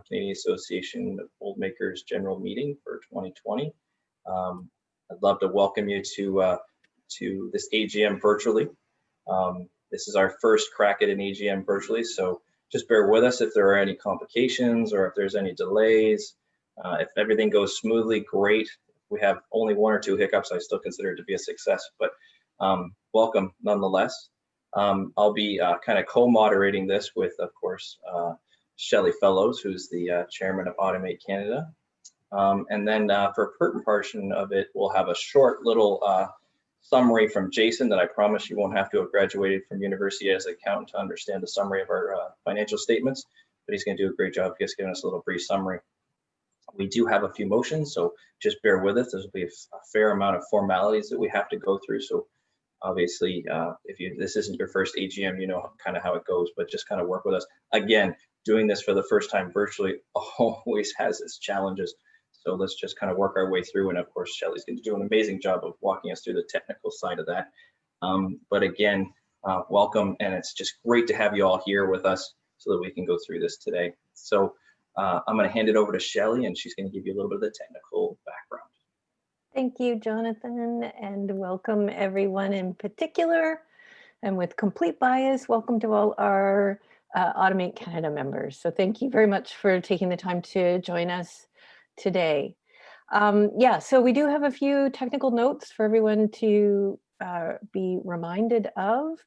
Canadian Association of Mold Makers General Meeting for 2020. I'd love to welcome you to this AGM virtually. This is our first crack at an AGM virtually, so just bear with us if there are any complications or if there's any delays. If everything goes smoothly, great. If we have only 1 or 2 hiccups, I still consider it to be a success, but welcome nonetheless. I'll be kind of co-moderating this with, of course, Shelley Fellows, who's the chairman of Automate Canada. And then for a pertinent portion of it, we'll have a short little summary from Jason that I promise you won't have to have graduated from university as an accountant to understand the summary of our financial statements, but he's going to do a great job of just giving us a little brief summary. We do have a few motions, so just bear with us. There'll be a fair amount of formalities that we have to go through. So obviously, if this isn't your first AGM, you know kind of how it goes, but just kind of work with us. Again, doing this for the first time virtually always has its challenges. So let's just kind of work our way through. And of course, Shelley's going to do an amazing job of walking us through the technical side of that. But again, welcome. And it's just great to have you all here with us so that we can go through this today. So I'm going to hand it over to Shelley, and she's going to give you a little bit of the technical background. Thank you, Jonathan, and welcome everyone in particular. And with complete bias, welcome to all our Automate Canada members. So thank you very much for taking the time to join us today. Yeah, so we do have a few technical notes for everyone to be reminded of.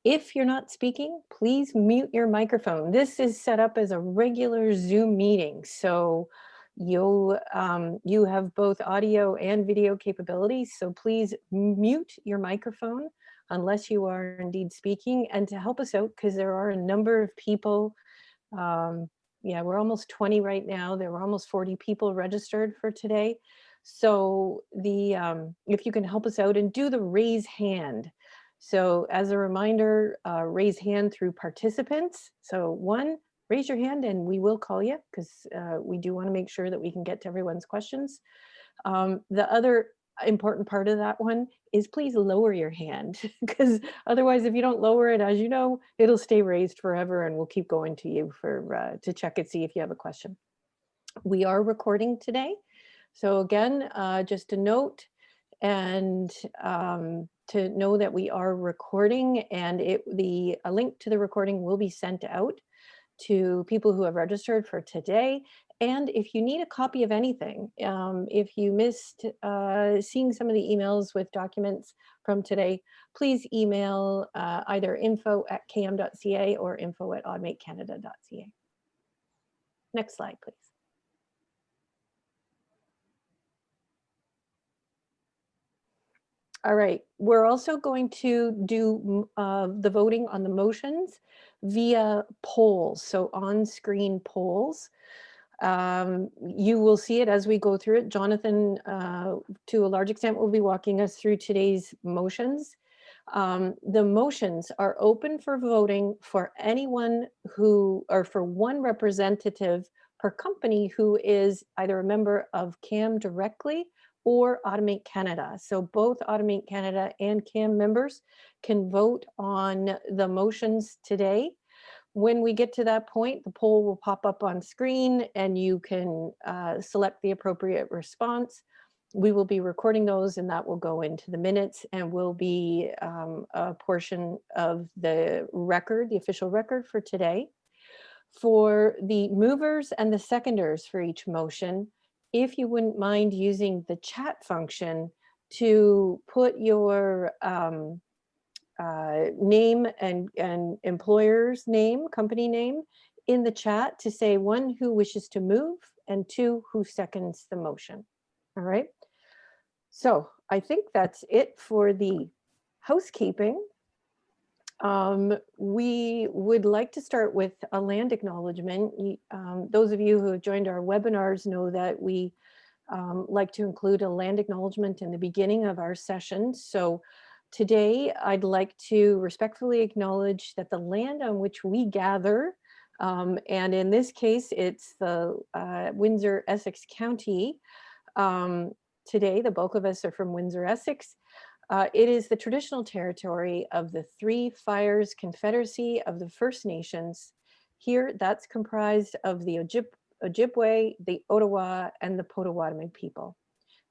If you're not speaking, please mute your microphone. This is set up as a regular Zoom meeting, so you have both audio and video capabilities, so please mute your microphone unless you are indeed speaking. And to help us out, because there are a number of people, yeah, we're almost 20 right now. There were almost 40 people registered for today. So if you can help us out and do the raise hand. So as a reminder, raise hand through participants. So 1, raise your hand and we will call you, because we do want to make sure that we can get to everyone's questions. The other important part of that one is please lower your hand, because otherwise, if you don't lower it, as you know, it'll stay raised forever and we'll keep going to you for to check and see if you have a question. We are recording today. So again, just a note and to know that we are recording, and a link to the recording will be sent out to people who have registered for today. And if you need a copy of anything, if you missed seeing some of the emails with documents from today, please email either info@camm.ca or info@automatecanada.ca. Next slide, please. All right, we're also going to do the voting on the motions via polls, so on-screen polls. You will see it as we go through it. Jonathan, to a large extent, will be walking us through today's motions. The motions are open for voting for anyone who, or for one representative per company who is either a member of CAMM directly or Automate Canada. So both Automate Canada and CAMM members can vote on the motions today. When we get to that point, the poll will pop up on screen and you can select the appropriate response. We will be recording those and that will go into the minutes and will be a portion of the record, the official record for today. For the movers and the seconders for each motion, if you wouldn't mind using the chat function to put your name and employer's name, company name in the chat to say 1, who wishes to move, and 2, who seconds the motion. All right. So I think that's it for the housekeeping. We would like to start with a land acknowledgement. Those of you who have joined our webinars know that we like to include a land acknowledgement in the beginning of our session. So today I'd like to respectfully acknowledge that the land on which we gather, and in this case it's the Windsor Essex County. Today the bulk of us are from Windsor, Essex. It is the traditional territory of the Three Fires Confederacy of the First Nations. Here, that's comprised of the Ojibwe, the Ottawa, and the Potawatomi people.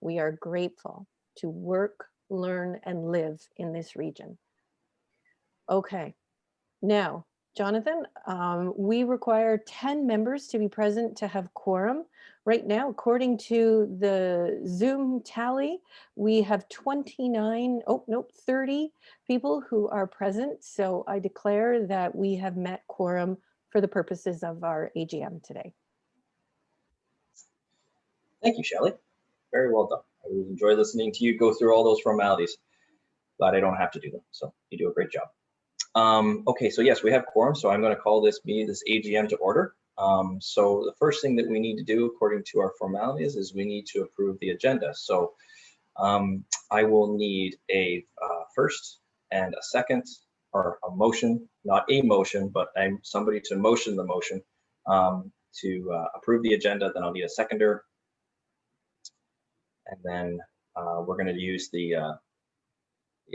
We are grateful to work, learn, and live in this region. Okay, now, Jonathan, we require 10 members to be present to have quorum. Right now, according to the Zoom tally, we have 30 people who are present. So I declare that we have met quorum for the purposes of our AGM today. Thank you, Shelley. Very well done. I always enjoy listening to you go through all those formalities. Glad I don't have to do them. So you do a great job. Okay, so yes, we have quorum. So I'm going to call this AGM to order. So the first thing that we need to do according to our formalities is we need to approve the agenda. So I will need a first and a second, or a motion, not a motion, but somebody to motion the motion to approve the agenda. Then I'll need a seconder. And then we're going to use the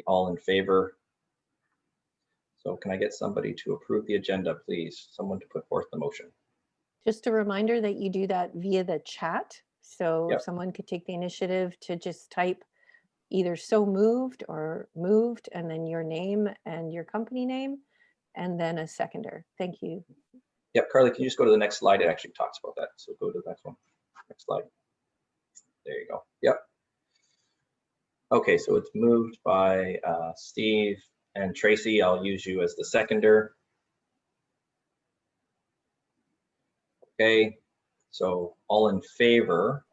all in favor. So can I get somebody to approve the agenda, please? Someone to put forth the motion. Just a reminder that you do that via the chat. So Yep. if someone could take the initiative to just type either so moved or moved, and then your name and your company name, and then a seconder. Thank you. Yep, Carly, can you just go to the next slide? It actually talks about that. So go to the next one. Next slide. There you go. Yep. Okay, so it's moved by Steve and Tracy. I'll use you as the seconder. Okay, so all in favor.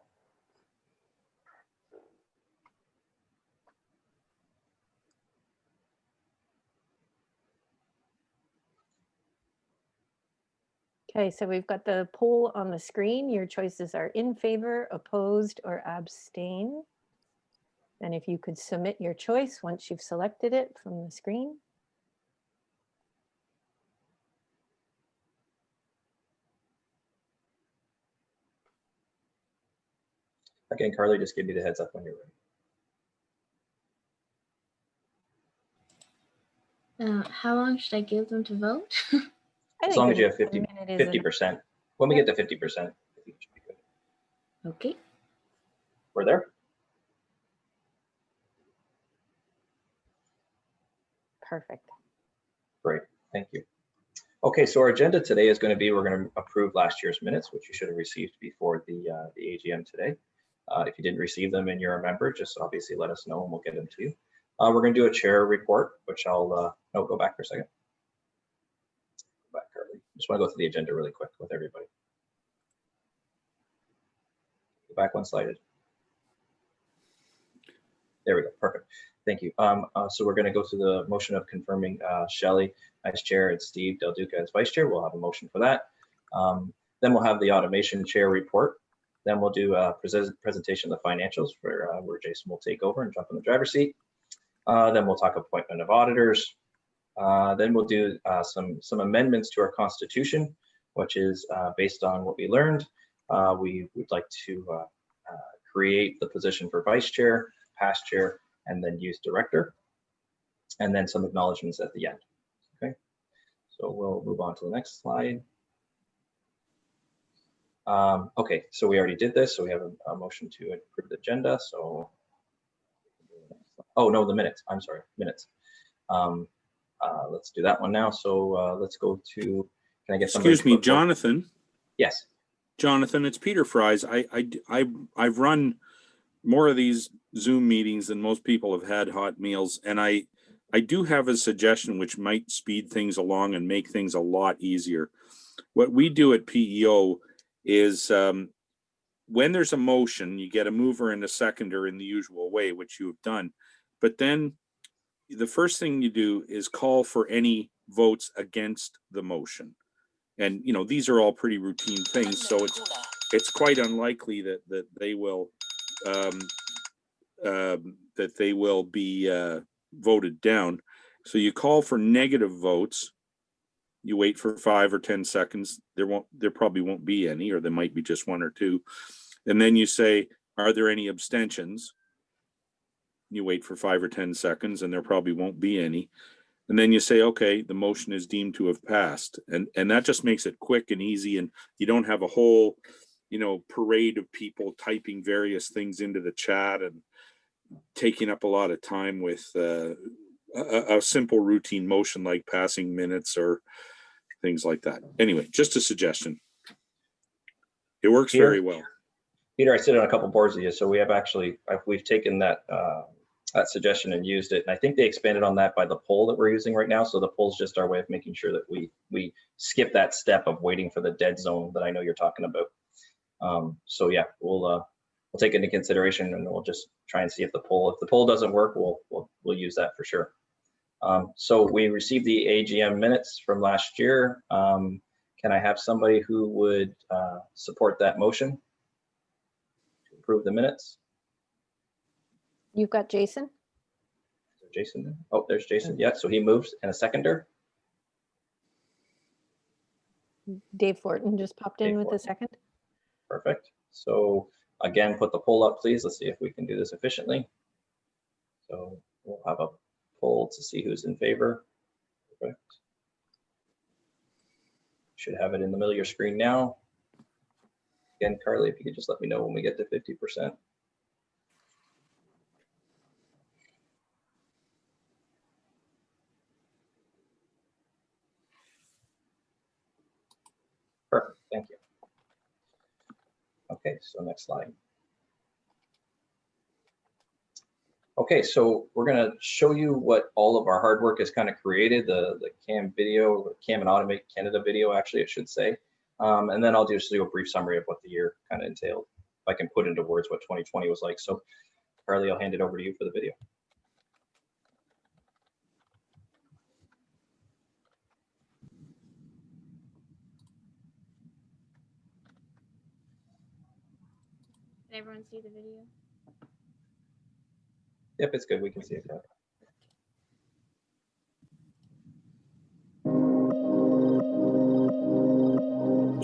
Okay, so we've got the poll on the screen. Your choices are in favor, opposed, or abstain. And if you could submit your choice once you've selected it from the screen. Again, Carly, just give me the heads up when you're ready. How long should I give them to vote? As long as you have 50%. When we get to 50%, I think it should be good. Okay. We're there? Perfect. Great, thank you. Okay, so our agenda today is going to be, we're going to approve last year's minutes, which you should have received before the AGM today. If you didn't receive them and you're a member, just obviously let us know and we'll get them to you. We're going to do a chair report, which I'll, no, go back for a second. Go back, Carly. Just want to go through the agenda really quick with everybody. Go back one slide. There we go, perfect. Thank you. So we're going to go through the motion of confirming Shelley as chair and Steve Del Duca as vice chair. We'll have a motion for that. Then we'll have the automation chair report. Then we'll do a presentation of the financials where Jason will take over and jump in the driver's seat. Then we'll talk appointment of auditors. Then we'll do some amendments to our constitution, which is based on what we learned. We would like to create the position for vice chair, past chair, and then youth director, and then some acknowledgements at the end. Okay, so we'll move on to the next slide. Okay, so we already did this, so we have a motion to approve the agenda. So, oh no, the minutes. I'm sorry, minutes. Let's do that one now. So let's go to. Can I get somebody? Excuse me, Jonathan. Yes. Jonathan, it's Peter Fries. I've run more of these Zoom meetings than most people have had hot meals, and I do have a suggestion which might speed things along and make things a lot easier. What we do at PEO is when there's a motion, you get a mover and a seconder in the usual way, which you have done, but then the first thing you do is call for any votes against the motion. And you know, these are all pretty routine things, so it's quite unlikely that they will be voted down. So you call for negative votes. You wait for 5 or 10 seconds. There probably won't be any, or there might be just 1 or 2. And then you say, are there any abstentions? You wait for 5 or 10 seconds, and there probably won't be any. And then you say, okay, the motion is deemed to have passed. And that just makes it quick and easy. And you don't have a whole, parade of people typing various things into the chat and taking up a lot of time with a simple routine motion like passing minutes or things like that. Anyway, just a suggestion. It works very well. Peter, I sit on a couple boards with you, so we have we've taken that suggestion and used it. And I think they expanded on that by the poll that we're using right now. So the poll is just our way of making sure that we skip that step of waiting for the dead zone that I know you're talking about. So yeah, we'll take it into consideration, and we'll just try and see if the poll doesn't work, we'll use that for sure. So we received the AGM minutes from last year. Can I have somebody who would support that motion to approve the minutes? You've got Jason? Jason? Oh, there's Jason. Yeah, so he moves, and a seconder. Dave Fortin just popped in Dave with a Fortin. second. Perfect. So again, put the poll up, please. Let's see if we can do this efficiently. So we'll have a poll to see who's in favor. Perfect. Should have it in the middle of your screen now. Again, Carly, if you could just let me know when we get to 50%. Perfect, thank you. Okay, so next slide. Okay, so we're gonna show you what all of our hard work has kind of created, the CAMM video, CAMM and Automate Canada video, actually, I should say. And then I'll just do a brief summary of what the year kind of entailed. If I can put into words what 2020 was like. So Carly, I'll hand it over to you for the video. Can everyone see the video? Yep, it's good, we can see it.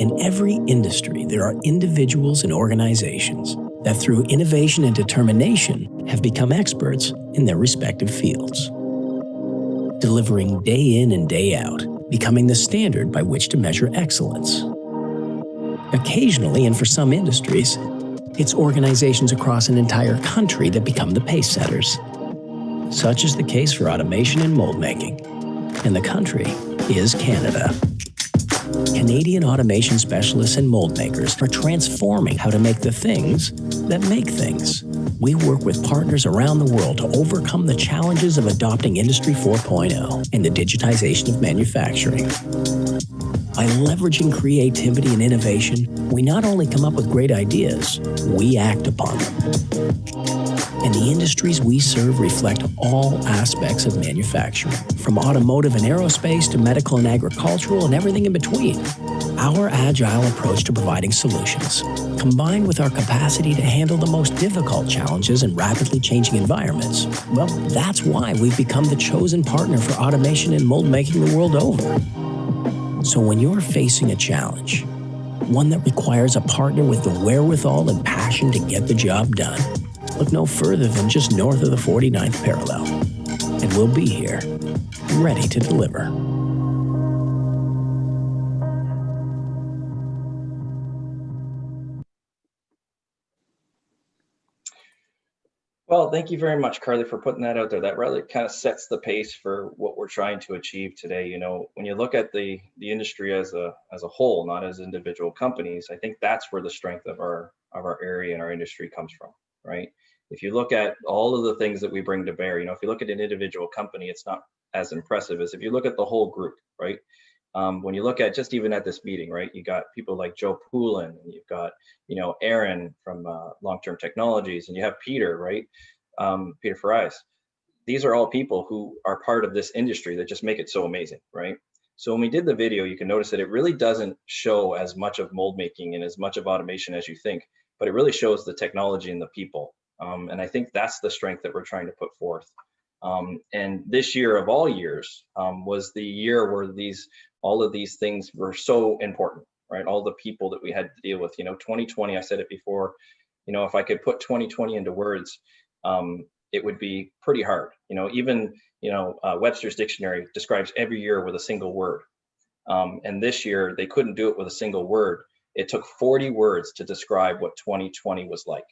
In every industry, there are individuals and organizations that through innovation and determination have become experts in their respective fields, delivering day in and day out, becoming the standard by which to measure excellence. Occasionally, and for some industries, it's organizations across an entire country that become the pace setters. Such is the case for automation and mold making, and the country is Canada. Canadian automation specialists and mold makers are transforming how to make the things that make things. We work with partners around the world to overcome the challenges of adopting Industry 4.0 and the digitization of manufacturing. By leveraging creativity and innovation, we not only come up with great ideas, we act upon them. And the industries we serve reflect all aspects of manufacturing, from automotive and aerospace to medical and agricultural and everything in between. Our agile approach to providing solutions, combined with our capacity to handle the most difficult challenges in rapidly changing environments, well, that's why we've become the chosen partner for automation and mold making the world over. So when you're facing a challenge, one that requires a partner with the wherewithal and passion to get the job done, look no further than just north of the 49th parallel, and we'll be here, ready to deliver. Well, thank you very much, Carly, for putting that out there. That really kind of sets the pace for what we're trying to achieve today. You know, when you look at the industry as a whole, not as individual companies, I think that's where the strength of our area and our industry comes from, right? If you look at all of the things that we bring to bear, you know, if you look at an individual company, it's not as impressive as if you look at the whole group, right? When you look at just even at this meeting, right, you got people like Joe Poulin, and you've got, you know, Aaron from Long-Term Technologies, and you have Peter, right, Peter Fries. These are all people who are part of this industry that just make it so amazing, right? So when we did the video, you can notice that it really doesn't show as much of mold making and as much of automation as you think, but it really shows the technology and the people. And I think that's the strength that we're trying to put forth. And this year of all years was the year where all of these things were so important, right? All the people that we had to deal with, you know, 2020, I said it before, you know, if I could put 2020 into words, it would be pretty hard. Even Webster's dictionary describes every year with a single word. And this year they couldn't do it with a single word. It took 40 words to describe what 2020 was like,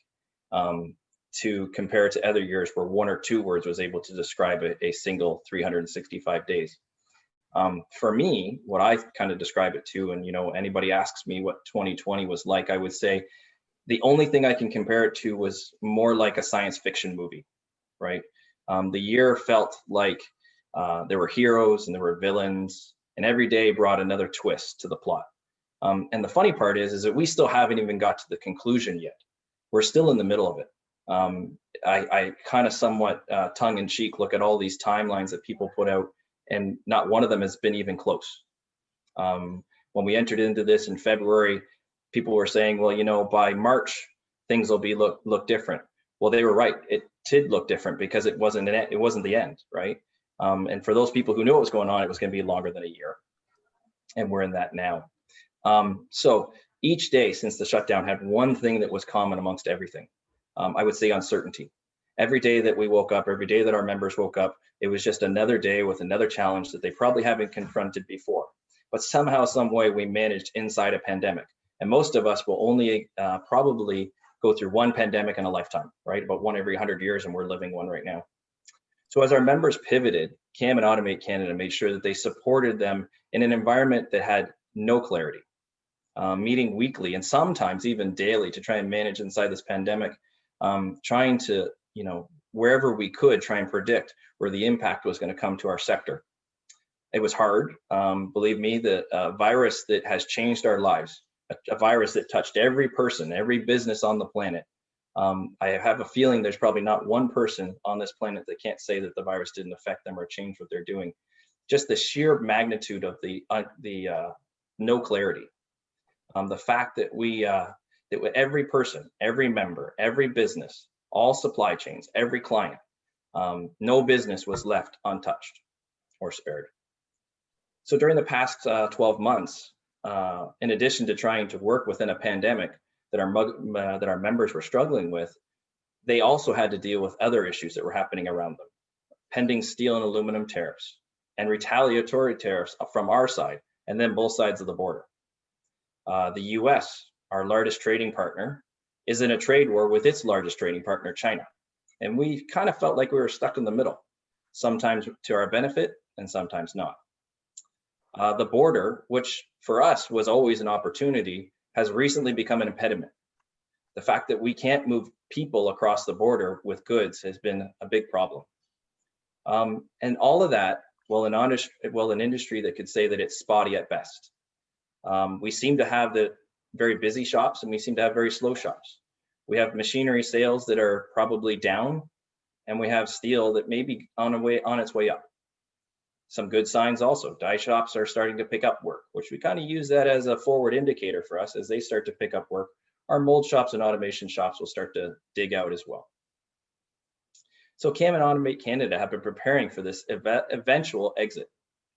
to compare it to other years where 1 or 2 words was able to describe a single 365 days. For me, what I kind of describe it to, and anybody asks me what 2020 was like, I would say the only thing I can compare it to was more like a science fiction movie, right? The year felt like there were heroes and there were villains, and every day brought another twist to the plot. And the funny part is that we still haven't even got to the conclusion yet. We're still in the middle of it. I kind of somewhat tongue-in-cheek look at all these timelines that people put out, and not one of them has been even close. When we entered into this in February, people were saying, well, by March, things will be look different. Well, they were right. It did look different because it wasn't the end, right? And for those people who knew what was going on, it was going to be longer than a year. And we're in that now. So each day since the shutdown had one thing that was common amongst everything. I would say uncertainty. Every day that we woke up, every day that our members woke up, it was just another day with another challenge that they probably haven't confronted before. But somehow, some way, we managed inside a pandemic. And most of us will only probably go through one pandemic in a lifetime, right? About one every 100 years, and we're living one right now. So as our members pivoted, CAMM and Automate Canada made sure that they supported them in an environment that had no clarity, meeting weekly and sometimes even daily to try and manage inside this pandemic, trying to, wherever we could, try and predict where the impact was going to come to our sector. It was hard. Believe me, the virus that has changed our lives, a virus that touched every person, every business on the planet. I have a feeling there's probably not one person on this planet that can't say that the virus didn't affect them or change what they're doing. Just the sheer magnitude of the no clarity. The fact that that every person, every member, every business, all supply chains, every client, no business was left untouched or spared. So during the past 12 months, in addition to trying to work within a pandemic that our members were struggling with, they also had to deal with other issues that were happening around them. Pending steel and aluminum tariffs and retaliatory tariffs from our side, and then both sides of the border. The US, our largest trading partner, is in a trade war with its largest trading partner, China. And we kind of felt like we were stuck in the middle, sometimes to our benefit and sometimes not. The border, which for us was always an opportunity, has recently become an impediment. The fact that we can't move people across the border with goods has been a big problem. And all of that, an industry that could say that it's spotty at best. We seem to have the very busy shops and we seem to have very slow shops. We have machinery sales that are probably down, and we have steel that may be on its way up. Some good signs also. Die shops are starting to pick up work, which we kind of use that as a forward indicator for us. As they start to pick up work, our mold shops and automation shops will start to dig out as well. So CAMM and Automate Canada have been preparing for this eventual exit,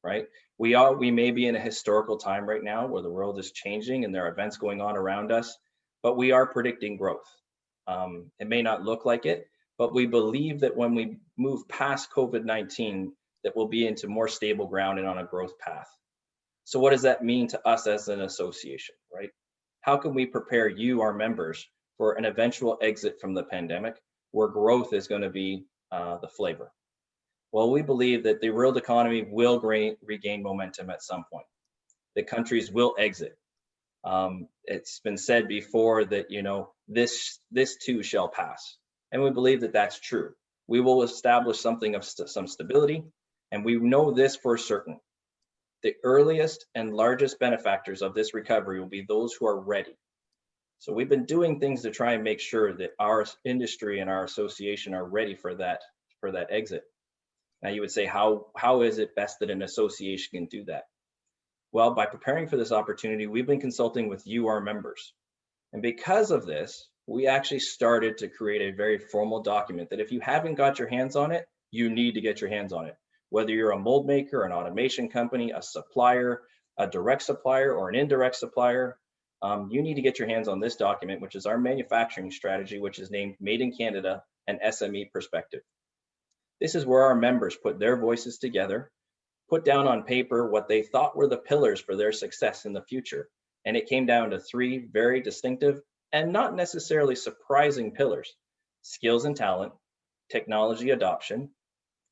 right? We may be in a historical time right now where the world is changing and there are events going on around us, but we are predicting growth. It may not look like it, but we believe that when we move past COVID-19, that we'll be into more stable ground and on a growth path. So what does that mean to us as an association, right? How can we prepare you, our members, for an eventual exit from the pandemic where growth is going to be the flavor? Well, we believe that the world economy will regain momentum at some point. The countries will exit. It's been said before that, this too shall pass. And we believe that that's true. We will establish something of some stability. And we know this for certain. The earliest and largest benefactors of this recovery will be those who are ready. So we've been doing things to try and make sure that our industry and our association are ready for that exit. Now you would say, how is it best that an association can do that? Well, by preparing for this opportunity, we've been consulting with you, our members. And because of this, we actually started to create a very formal document that if you haven't got your hands on it, you need to get your hands on it. Whether you're a mold maker, an automation company, a supplier, a direct supplier, or an indirect supplier, you need to get your hands on this document, which is our manufacturing strategy, which is named Made in Canada, and SME perspective. This is where our members put their voices together, put down on paper what they thought were the pillars for their success in the future. And it came down to 3 very distinctive and not necessarily surprising pillars: skills and talent, technology adoption,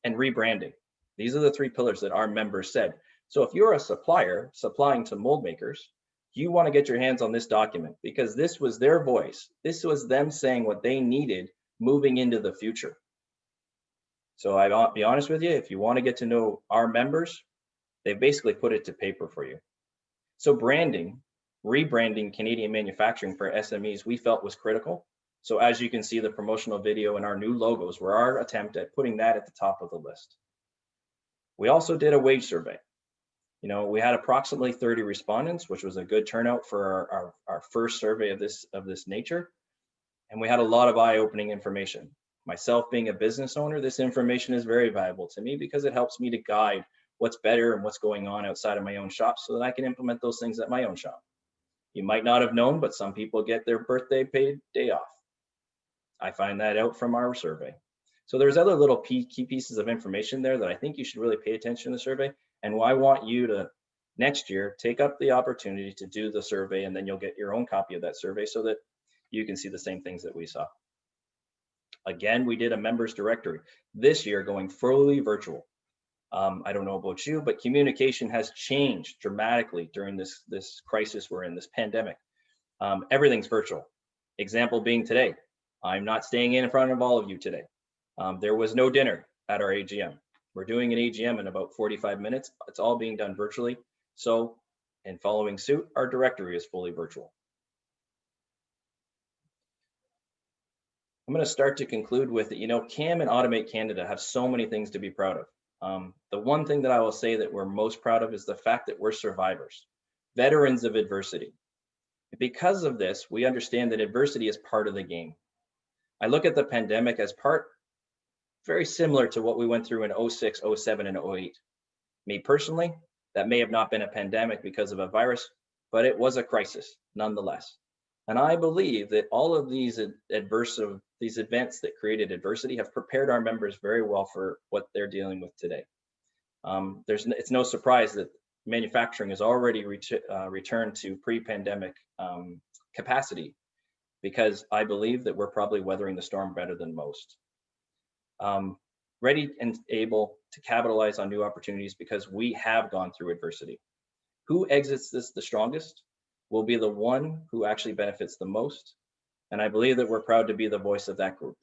and rebranding. These are the 3 pillars that our members said. So if you're a supplier supplying to mold makers, you want to get your hands on this document, because this was their voice. This was them saying what they needed moving into the future. So I'll be honest with you, if you want to get to know our members, they basically put it to paper for you. So rebranding Canadian manufacturing for SMEs, we felt was critical. So as you can see, the promotional video and our new logos were our attempt at putting that at the top of the list. We also did a wage survey. You know, we had approximately 30 respondents, which was a good turnout for our first survey of this nature. And we had a lot of eye-opening information. Myself being a business owner, this information is very valuable to me because it helps me to guide what's better and what's going on outside of my own shop so that I can implement those things at my own shop. You might not have known, but some people get their birthday paid day off. I find that out from our survey. So there's other little key pieces of information there that I think you should really pay attention to the survey. And I want you to next year take up the opportunity to do the survey, and then you'll get your own copy of that survey so that you can see the same things that we saw. Again, we did a members directory this year going fully virtual. I don't know about you, but communication has changed dramatically during this crisis we're in, this pandemic. Everything's virtual. Example being today, I'm not staying in front of all of you today. There was no dinner at our AGM. We're doing an AGM in about 45 minutes. It's all being done virtually. So, in following suit, our directory is fully virtual. I'm going to start to conclude with it. You know, CAMM and Automate Canada have so many things to be proud of. The one thing that I will say that we're most proud of is the fact that we're survivors, veterans of adversity. Because of this, we understand that adversity is part of the game. I look at the pandemic as part very similar to what we went through in 06, 07, and 08. Me personally, that may have not been a pandemic because of a virus, but it was a crisis nonetheless. And I believe that all of these events that created adversity have prepared our members very well for what they're dealing with today. It's no surprise that manufacturing has already returned to pre-pandemic capacity, because I believe that we're probably weathering the storm better than most. Ready and able to capitalize on new opportunities because we have gone through adversity. Who exits this the strongest will be the one who actually benefits the most. And I believe that we're proud to be the voice of that group.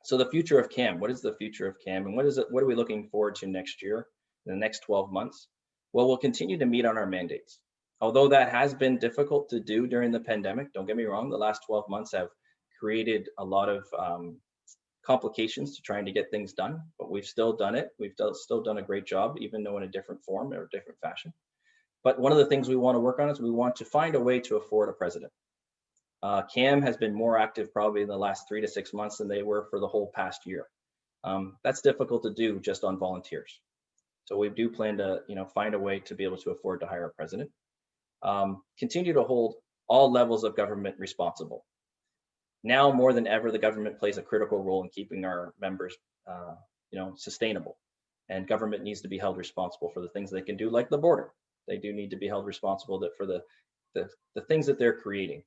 So the future of CAMM, what is the future of CAMM, and what are we looking forward to next year, in the next 12 months? Well, we'll continue to meet on our mandates. Although that has been difficult to do during the pandemic, don't get me wrong, the last 12 months have created a lot of complications to trying to get things done, but we've still done it. We've still done a great job, even though in a different form or a different fashion. But one of the things we want to work on is we want to find a way to afford a president. CAMM has been more active probably in the last 3 to 6 months than they were for the whole past year. That's difficult to do just on volunteers. So we do plan to, find a way to be able to afford to hire a president. Continue to hold all levels of government responsible. Now more than ever, the government plays a critical role in keeping our members, sustainable. And government needs to be held responsible for the things they can do, like the border. They do need to be held responsible for the things that they're creating.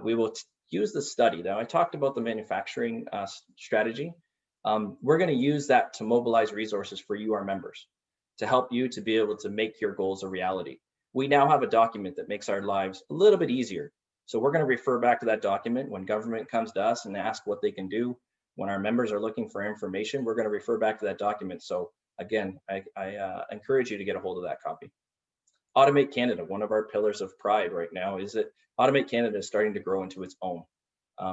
We will use the study. Now, I talked about the manufacturing strategy. We're going to use that to mobilize resources for you, our members, to help you to be able to make your goals a reality. We now have a document that makes our lives a little bit easier. So we're going to refer back to that document when government comes to us and asks what they can do. When our members are looking for information, we're going to refer back to that document. So again, I encourage you to get a hold of that copy. Automate Canada, one of our pillars of pride right now is that Automate Canada is starting to grow into its own.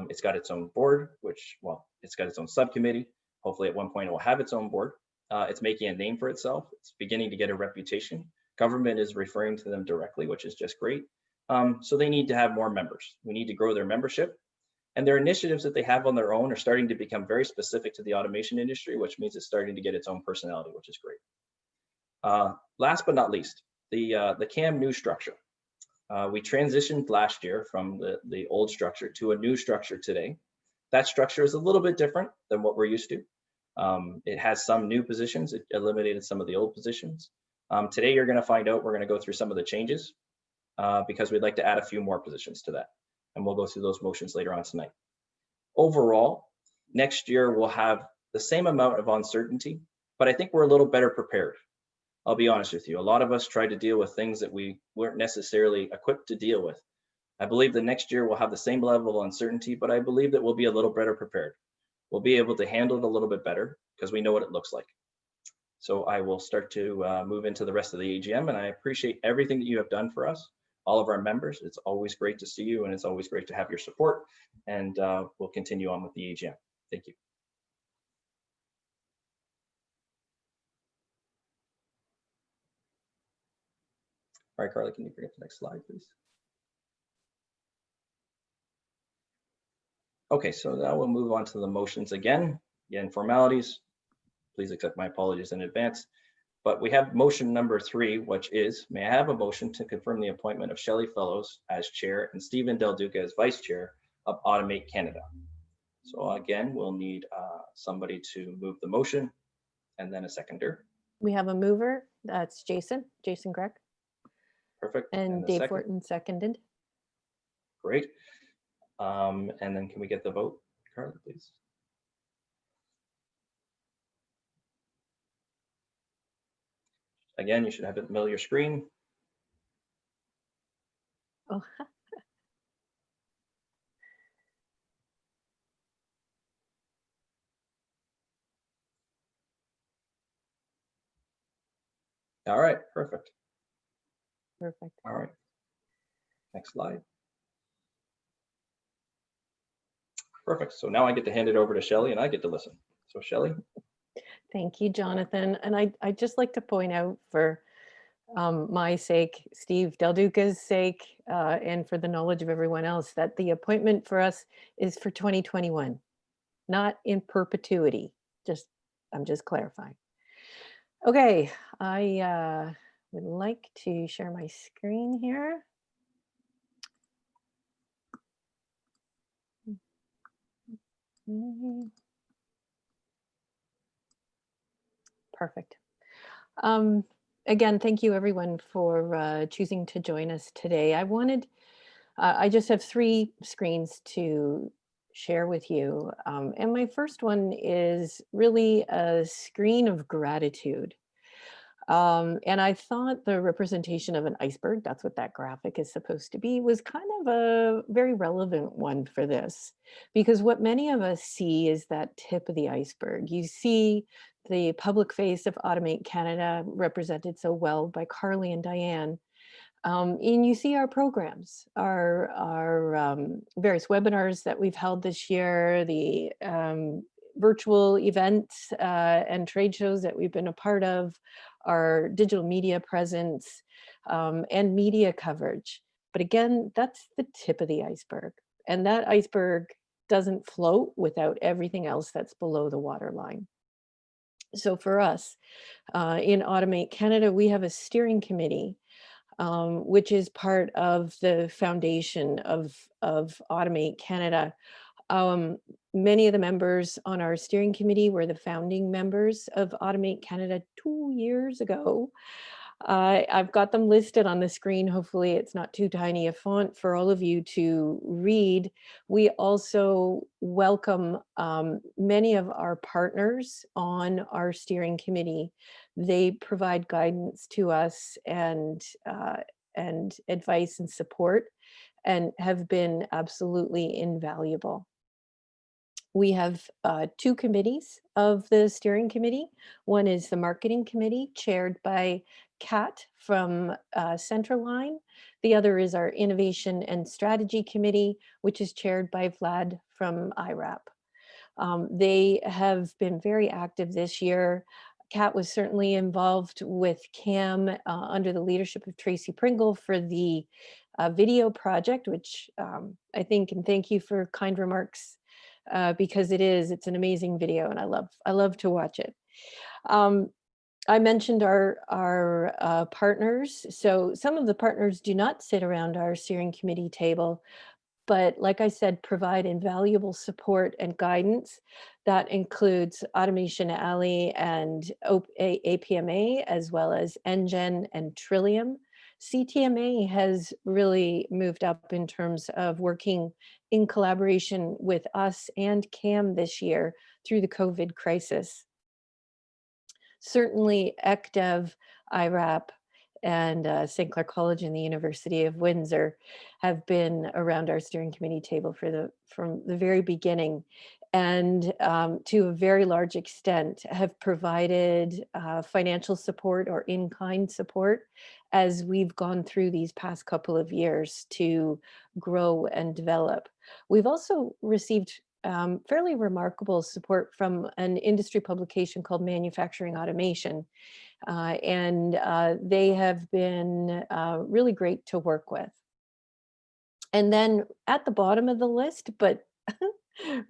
It's got its own board, it's got its own subcommittee. Hopefully at one point it will have its own board. It's making a name for itself. It's beginning to get a reputation. Government is referring to them directly, which is just great. So they need to have more members. We need to grow their membership. And their initiatives that they have on their own are starting to become very specific to the automation industry, which means it's starting to get its own personality, which is great. Last but not least, the CAMM new structure. We transitioned last year from the old structure to a new structure today. That structure is a little bit different than what we're used to. It has some new positions. It eliminated some of the old positions. Today, you're going to find out we're going to go through some of the changes because we'd like to add a few more positions to that. And we'll go through those motions later on tonight. Overall, next year we'll have the same amount of uncertainty, but I think we're a little better prepared. I'll be honest with you. A lot of us tried to deal with things that we weren't necessarily equipped to deal with. I believe that next year we'll have the same level of uncertainty, but I believe that we'll be a little better prepared. We'll be able to handle it a little bit better because we know what it looks like. So I will start to move into the rest of the AGM, and I appreciate everything that you have done for us, all of our members. It's always great to see you, and it's always great to have your support, and we'll continue on with the AGM. Thank you. All right, Carly, can you bring up the next slide, please? Okay, so now we'll move on to the motions again. Again, formalities. Please accept my apologies in advance. But we have motion number 3, which is, may I have a motion to confirm the appointment of Shelley Fellows as chair and Stephen Del Duca as vice chair of Automate Canada. So again, we'll need somebody to move the motion and then a seconder. We have a mover, that's Jason Gregg, Perfect. and the Dave second? Fortin seconded. Great. And then can we get the vote, Carly, please? Again, you should have it in the middle of your screen. Oh, All right, perfect. perfect. All right. Next slide. Perfect. So now I get to hand it over to Shelley and I get to listen. So Shelley. Thank you, Jonathan. And I'd just like to point out for my sake, Steve Del Duca's sake, and for the knowledge of everyone else, that the appointment for us is for 2021, not in perpetuity. I'm just clarifying. Okay, I would like to share my screen here. Perfect. Again, thank you everyone for choosing to join us today. I just have 3 screens to share with you. And my first one is really a screen of gratitude. And I thought the representation of an iceberg, that's what that graphic is supposed to be, was kind of a very relevant one for this. Because what many of us see is that tip of the iceberg. You see the public face of Automate Canada represented so well by Carly and Diane. And you see our programs, our various webinars that we've held this year, the virtual events and trade shows that we've been a part of, our digital media presence, and media coverage. But again, that's the tip of the iceberg. And that iceberg doesn't float without everything else that's below the waterline. So for us, in Automate Canada, we have a steering committee, which is part of the foundation of Automate Canada. Many of the members on our steering committee were the founding members of Automate Canada 2 years ago. I've got them listed on the screen. Hopefully it's not too tiny a font for all of you to read. We also welcome many of our partners on our steering committee. They provide guidance to us and advice and support, and have been absolutely invaluable. We have 2 committees of the steering committee. One is the marketing committee, chaired by Kat from Centerline. The other is our innovation and strategy committee, which is chaired by Vlad from IRAP. They have been very active this year. Kat was certainly involved with CAMM under the leadership of Tracy Pringle for the video project, which I think, and thank you for kind remarks, because it's an amazing video and I love to watch it. I mentioned our partners. So some of the partners do not sit around our steering committee table, but like I said, provide invaluable support and guidance. That includes Automation Alley and APMA, as well as NGen and Trillium. CTMA has really moved up in terms of working in collaboration with us and CAMM this year through the COVID crisis. Certainly ECDEV, IRAP, and St. Clair College and the University of Windsor have been around our steering committee table from the very beginning, and to a very large extent have provided financial support or in-kind support as we've gone through these past couple of years to grow and develop. We've also received fairly remarkable support from an industry publication called Manufacturing Automation. And they have been really great to work with. And then at the bottom of the list, but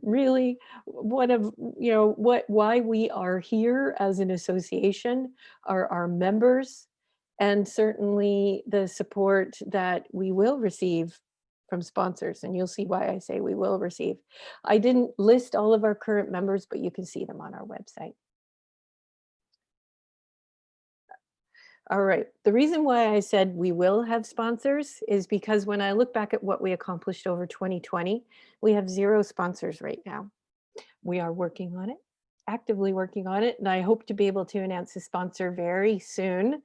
really why we are here as an association are our members, and certainly the support that we will receive from sponsors. And you'll see why I say we will receive. I didn't list all of our current members, but you can see them on our website. All right, the reason why I said we will have sponsors is because when I look back at what we accomplished over 2020, we have 0 sponsors right now. We are working on it, actively working on it, and I hope to be able to announce a sponsor very soon.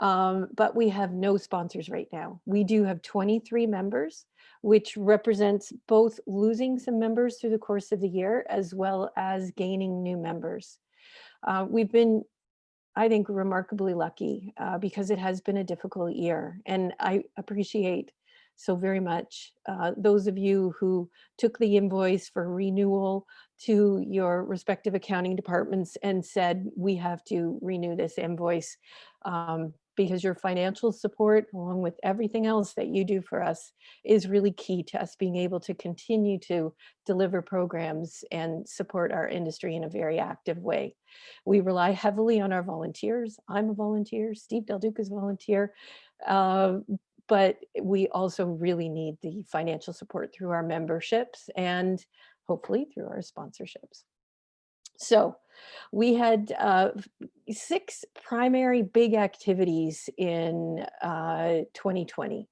But we have no sponsors right now. We do have 23 members, which represents both losing some members through the course of the year, as well as gaining new members. We've been, I think, remarkably lucky because it has been a difficult year. And I appreciate so very much those of you who took the invoice for renewal to your respective accounting departments and said, we have to renew this invoice, because your financial support, along with everything else that you do for us, is really key to us being able to continue to deliver programs and support our industry in a very active way. We rely heavily on our volunteers. I'm a volunteer, Steve Del Duca is a volunteer, but we also really need the financial support through our memberships and hopefully through our sponsorships. So we had 6 primary big activities in 2020.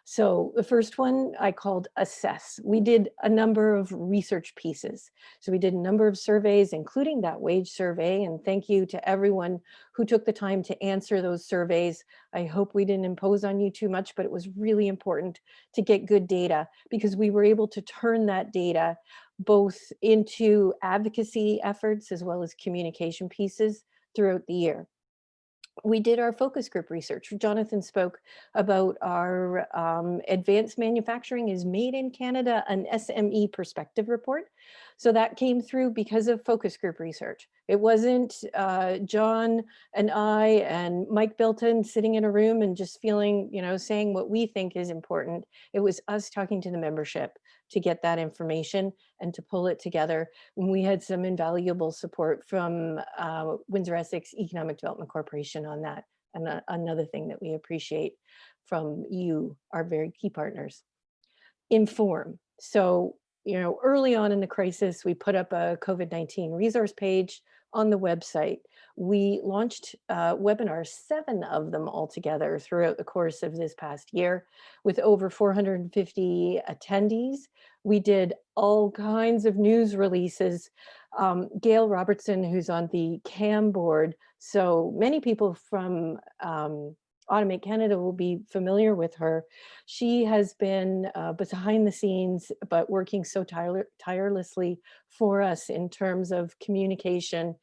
So the first one I called Assess. We did a number of research pieces. So we did a number of surveys, including that wage survey. And thank you to everyone who took the time to answer those surveys. I hope we didn't impose on you too much, but it was really important to get good data because we were able to turn that data both into advocacy efforts as well as communication pieces throughout the year. We did our focus group research. Jonathan spoke about our Advanced Manufacturing is Made in Canada, an SME perspective report. So that came through because of focus group research. It wasn't John and I and Mike Bilton sitting in a room and just feeling, saying what we think is important. It was us talking to the membership to get that information and to pull it together. And we had some invaluable support from Windsor-Essex Economic Development Corporation on that. And another thing that we appreciate from you, our very key partners. Inform. So, early on in the crisis, we put up a COVID-19 resource page on the website. We launched webinars, 7 of them altogether throughout the course of this past year with over 450 attendees. We did all kinds of news releases. Gail Robertson, who's on the CAMM board, so many people from Automate Canada will be familiar with her. She has been behind the scenes, but working so tirelessly for us in terms of communication,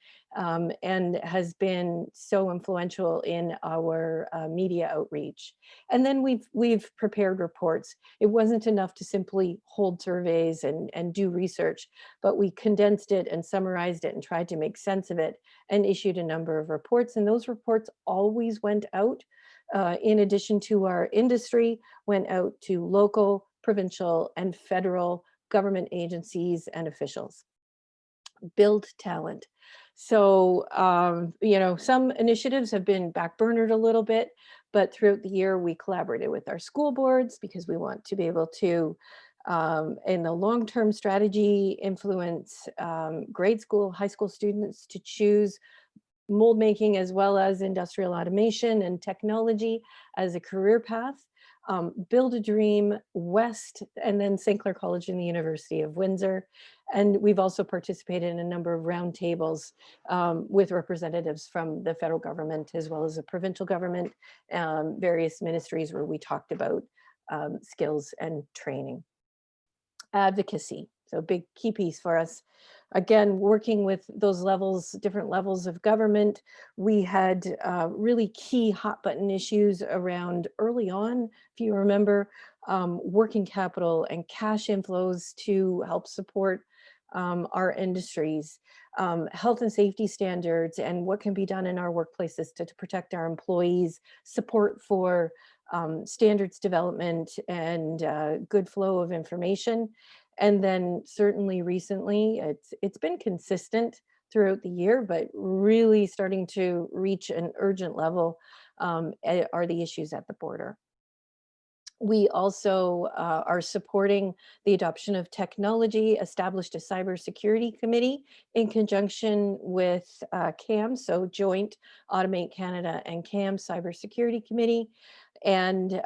and has been so influential in our media outreach. And then we've prepared reports. It wasn't enough to simply hold surveys and do research, but we condensed it and summarized it and tried to make sense of it and issued a number of reports. And those reports always went out, in addition to our industry, went out to local, provincial, and federal government agencies and officials. Build talent. So, some initiatives have been backburnered a little bit, but throughout the year we collaborated with our school boards because we want to be able to In the long-term strategy, influence grade school, high school students to choose mold making as well as industrial automation and technology as a career path. Build a Dream West, and then St. Clair College and the University of Windsor. And we've also participated in a number of roundtables with representatives from the federal government as well as the provincial government, various ministries where we talked about skills and training. Advocacy, so big key piece for us. Again, working with those levels, different levels of government, we had really key hot button issues around early on, if you remember, working capital and cash inflows to help support our industries, health and safety standards and what can be done in our workplaces to protect our employees, support for standards development and good flow of information. And then certainly recently, it's been consistent throughout the year, but really starting to reach an urgent level are the issues at the border. We also are supporting the adoption of technology, established a cybersecurity committee in conjunction with CAMM, so Joint Automate Canada and CAMM Cybersecurity Committee, and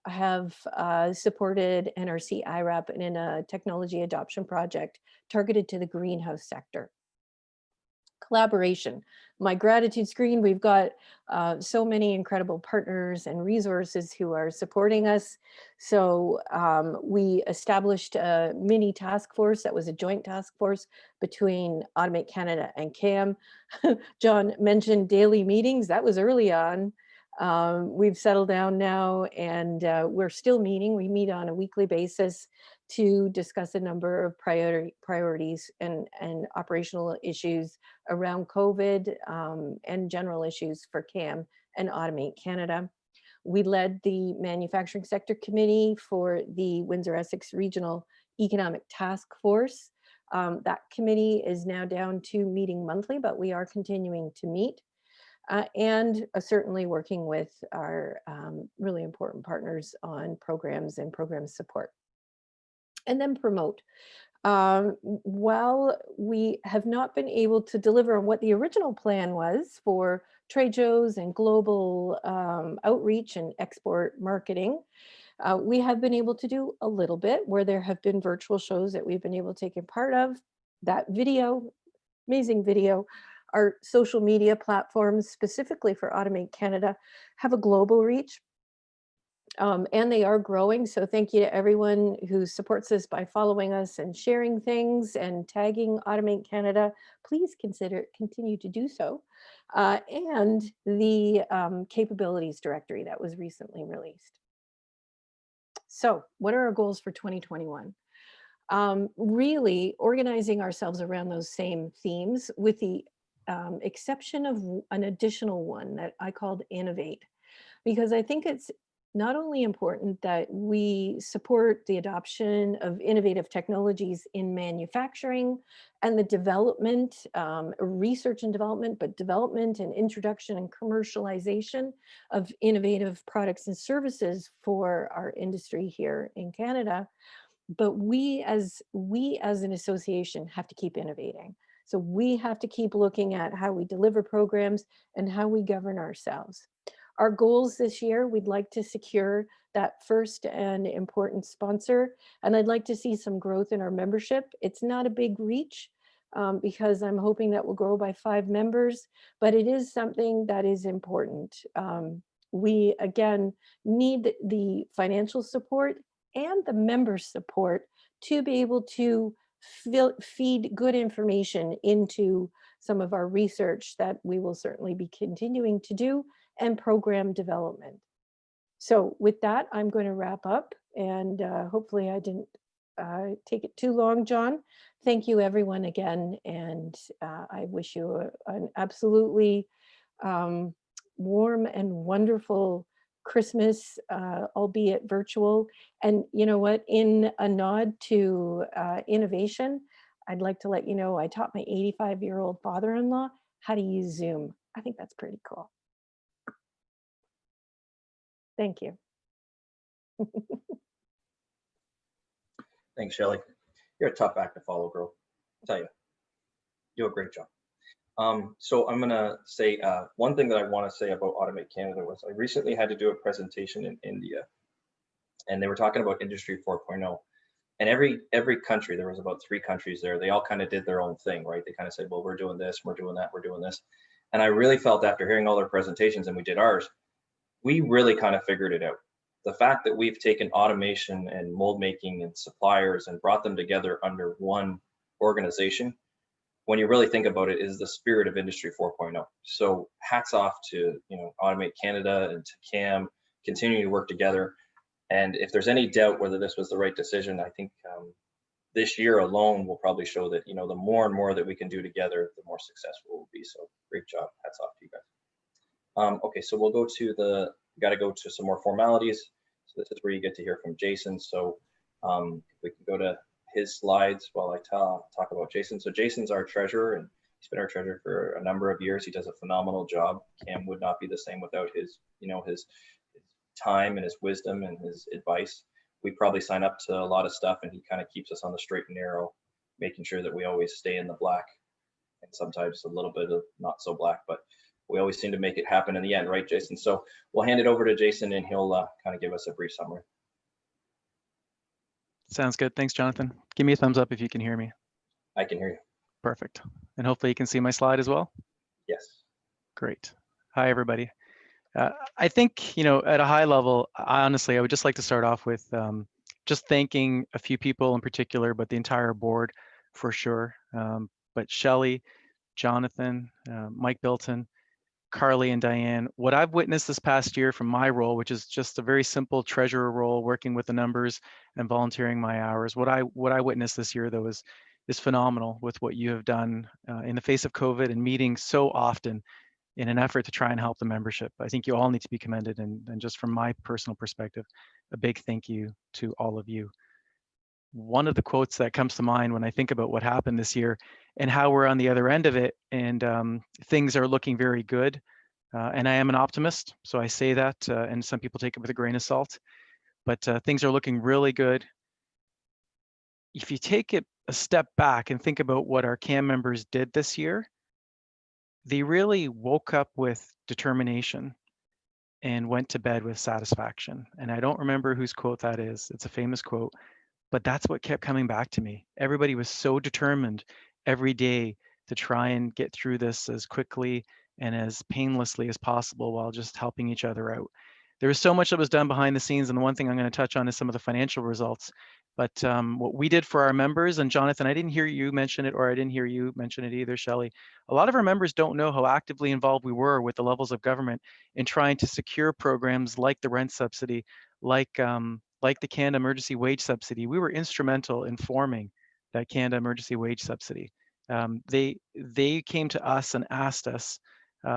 have supported NRC IRAP in a technology adoption project targeted to the greenhouse sector. Collaboration. My gratitude screen, we've got so many incredible partners and resources who are supporting us. So we established a mini task force that was a joint task force between Automate Canada and CAMM. John mentioned daily meetings. That was early on. We've settled down now and we're still meeting. We meet on a weekly basis to discuss a number of priorities and operational issues around COVID and general issues for CAMM and Automate Canada. We led the Manufacturing Sector Committee for the Windsor-Essex Regional Economic Task Force. That committee is now down to meeting monthly, but we are continuing to meet. And certainly working with our really important partners on programs and program support. And then promote. While we have not been able to deliver on what the original plan was for trade shows and global outreach and export marketing, we have been able to do a little bit where there have been virtual shows that we've been able to take a part of. That video, amazing video. Our social media platforms, specifically for Automate Canada, have a global reach. And they are growing. So thank you to everyone who supports us by following us and sharing things and tagging Automate Canada. Please continue to do so. And the capabilities directory that was recently released. So what are our goals for 2021? Really organizing ourselves around those same themes with the exception of an additional one that I called Innovate, because I think it's not only important that we support the adoption of innovative technologies in manufacturing and the development, research and development, but development and introduction and commercialization of innovative products and services for our industry here in Canada. But we as an association have to keep innovating. So we have to keep looking at how we deliver programs and how we govern ourselves. Our goals this year, we'd like to secure that first and important sponsor, and I'd like to see some growth in our membership. It's not a big reach because I'm hoping that will grow by 5 members, but it is something that is important. We, again, need the financial support and the member support to be able to feed good information into some of our research that we will certainly be continuing to do, and program development. So with that, I'm going to wrap up, and hopefully I didn't take it too long, John. Thank you everyone again, and I wish you an absolutely warm and wonderful Christmas, albeit virtual. And you know what, in a nod to innovation, I'd like to let you know I taught my 85-year-old father-in-law how to use Zoom. I think that's pretty cool. Thank you. Thanks, Shelley. You're a tough act to follow, girl. I'll tell you, you do a great job. So I'm gonna say one thing that I want to say about Automate Canada was I recently had to do a presentation in India, and they were talking about Industry 4.0. And every country, there was about 3 countries there. They all kind of did their own thing, right? They kind of said, well, we're doing this, we're doing that, we're doing this. And I really felt after hearing all their presentations, and we did ours, we really kind of figured it out. The fact that we've taken automation and mold making and suppliers and brought them together under one organization, when you really think about it, is the spirit of Industry 4.0. So hats off to Automate Canada and to CAMM, continuing to work together. And if there's any doubt whether this was the right decision, I think this year alone will probably show that the more and more that we can do together, the more successful we'll be. So great job, hats off to you guys. Okay, so we'll go to got to go to some more formalities. So this is where you get to hear from Jason. So if we can go to his slides while I talk about Jason. So Jason's our treasurer, and he's been our treasurer for a number of years. He does a phenomenal job. CAMM would not be the same without his time and his wisdom and his advice. We probably sign up to a lot of stuff, and he kind of keeps us on the straight and narrow, making sure that we always stay in the black, and sometimes a little bit of not so black, but we always seem to make it happen in the end, right, Jason? So we'll hand it over to Jason, and he'll kind of give us a brief summary. Sounds good. Thanks, Jonathan. Give me a thumbs up if you can hear me. I can hear you. Perfect. And hopefully you can see my slide as well. Yes. Great. Hi, everybody. I think, at a high level, I would just like to start off with just thanking a few people in particular, but the entire board for sure. But Shelley, Jonathan, Mike Bilton, Carly, and Diane, what I've witnessed this past year from my role, which is just a very simple treasurer role, working with the numbers and volunteering my hours. What I witnessed this year, though, is phenomenal with what you have done in the face of COVID and meeting so often in an effort to try and help the membership. I think you all need to be commended, and just from my personal perspective, a big thank you to all of you. One of the quotes that comes to mind when I think about what happened this year and how we're on the other end of it, and things are looking very good. And I am an optimist, so I say that, and some people take it with a grain of salt, but things are looking really good. If you take it a step back and think about what our CAMM members did this year, they really woke up with determination and went to bed with satisfaction. And I don't remember whose quote that is. It's a famous quote, but that's what kept coming back to me. Everybody was so determined every day to try and get through this as quickly and as painlessly as possible while just helping each other out. There was so much that was done behind the scenes, and the one thing I'm going to touch on is some of the financial results. But what we did for our members, and Jonathan, I didn't hear you mention it, or I didn't hear you mention it either, Shelley. A lot of our members don't know how actively involved we were with the levels of government in trying to secure programs like the rent subsidy, like the Canada Emergency Wage Subsidy. We were instrumental in forming that Canada Emergency Wage Subsidy. They came to us and asked us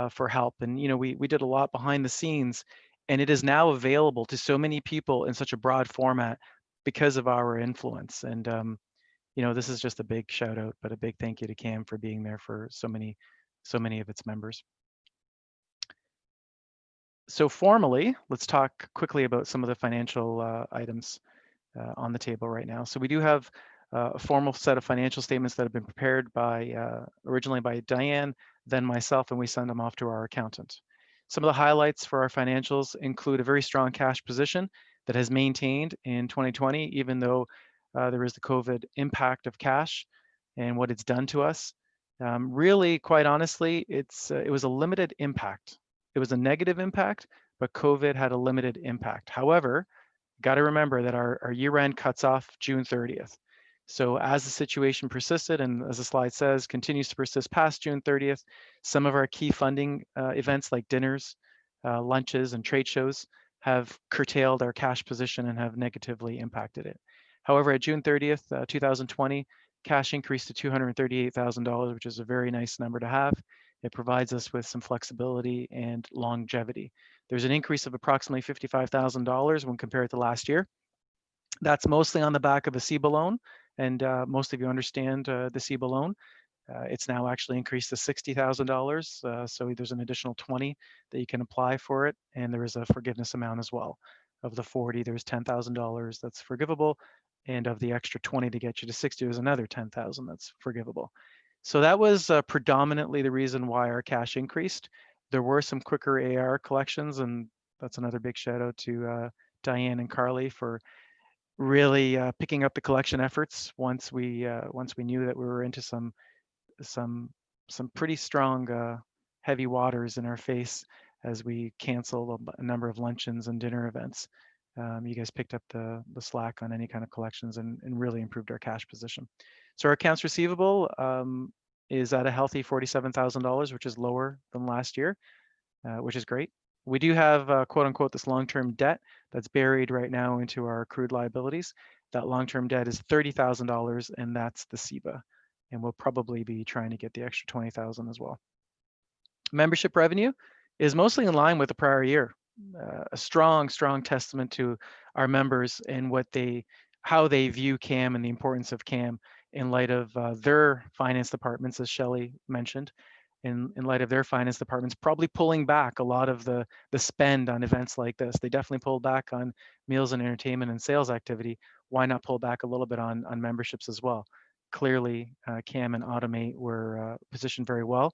for help, and we did a lot behind the scenes, and it is now available to so many people in such a broad format because of our influence. And this is just a big shout out, but a big thank you to CAMM for being there for so many of its members. So formally, let's talk quickly about some of the financial items on the table right now. So we do have a formal set of financial statements that have been prepared originally by Diane, then myself, and we send them off to our accountant. Some of the highlights for our financials include a very strong cash position that has maintained in 2020, even though there is the COVID impact of cash and what it's done to us. Really, quite honestly, it was a limited impact. It was a negative impact, but COVID had a limited impact. However, got to remember that our year end cuts off June 30th. So as the situation persisted, and as the slide says, continues to persist past June 30th, some of our key funding events like dinners, lunches, and trade shows have curtailed our cash position and have negatively impacted it. However, at June 30th, 2020, cash increased to $238,000, which is a very nice number to have. It provides us with some flexibility and longevity. There's an increase of approximately $55,000 when compared to last year. That's mostly on the back of a CEBA loan, and most of you understand the CEBA loan. It's now actually increased to $60,000, so there's an additional 20 that you can apply for it, and there is a forgiveness amount as well. Of the 40, there's $10,000 that's forgivable, And of the extra 20 to get you to 60, there's another 10,000 that's forgivable. So that was predominantly the reason why our cash increased. There were some quicker AR collections, and that's another big shout out to Diane and Carly for really picking up the collection efforts once we knew that we were into some pretty strong heavy waters in our face as we canceled a number of luncheons and dinner events. You guys picked up the slack on any kind of collections and really improved our cash position. So our accounts receivable is at a healthy $47,000, which is lower than last year, which is great. We do have quote unquote this long-term debt that's buried right now into our accrued liabilities. That long-term debt is $30,000, and that's the CEBA. And we'll probably be trying to get the extra 20,000 as well. Membership revenue is mostly in line with the prior year. A strong testament to our members and how they view CAMM and the importance of CAMM in light of their finance departments, as Shelley mentioned, in light of their finance departments probably pulling back a lot of the spend on events like this. They definitely pulled back on meals and entertainment and sales activity. Why not pull back a little bit on memberships as well? Clearly, CAMM and Automate were positioned very well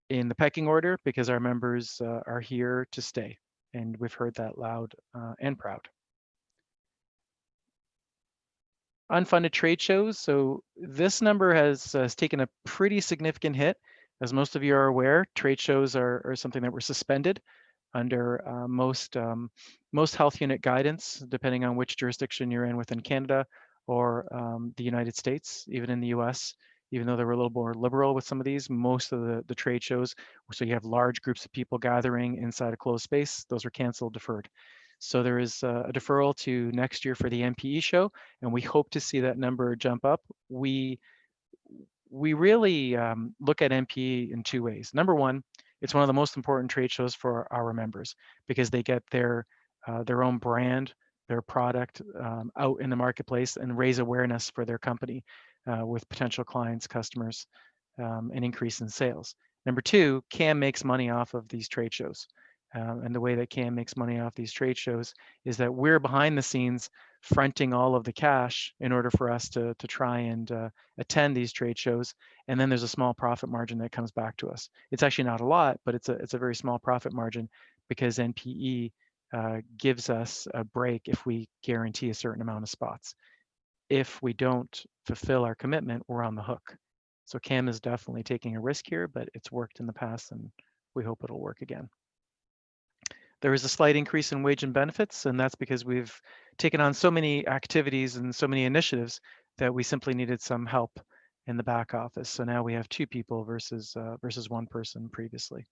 in the pecking order because our members are here to stay. And we've heard that loud and proud. Unfunded trade shows. So this number has taken a pretty significant hit. As most of you are aware, trade shows are something that were suspended under most health unit guidance, depending on which jurisdiction you're in within Canada or the United States. Even in the US, even though they were a little more liberal with some of these, most of the trade shows, so you have large groups of people gathering inside a closed space, those are canceled, deferred. So there is a deferral to next year for the MPE show, and we hope to see that number jump up. We really look at MPE in two ways. Number one, it's one of the most important trade shows for our members because they get their own brand, their product out in the marketplace and raise awareness for their company with potential clients, customers, an increase in sales. Number two, CAMM makes money off of these trade shows. And the way that CAMM makes money off these trade shows is that we're behind the scenes fronting all of the cash in order for us to try and attend these trade shows. And then there's a small profit margin that comes back to us. It's actually not a lot, but it's a very small profit margin because NPE gives us a break if we guarantee a certain amount of spots. If we don't fulfill our commitment, we're on the hook. So CAMM is definitely taking a risk here, but it's worked in the past and we hope it'll work again. There is a slight increase in wage and benefits, and that's because we've taken on so many activities and so many initiatives that we simply needed some help in the back office. So now we have 2 people versus 1 person previously.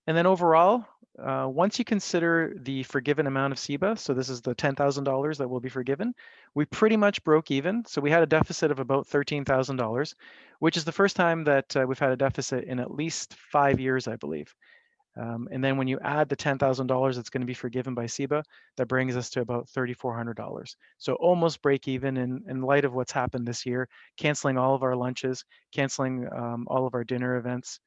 And then overall, once you consider the forgiven amount of CEBA, so this is the $10,000 that will be forgiven, we pretty much broke even. So we had a deficit of about $13,000, which is the first time that we've had a deficit in at least 5 years, I believe. And then when you add the $10,000 that's going to be forgiven by CEBA, that brings us to about $3,400. So almost break even in light of what's happened this year, canceling all of our lunches, canceling all of our dinner events,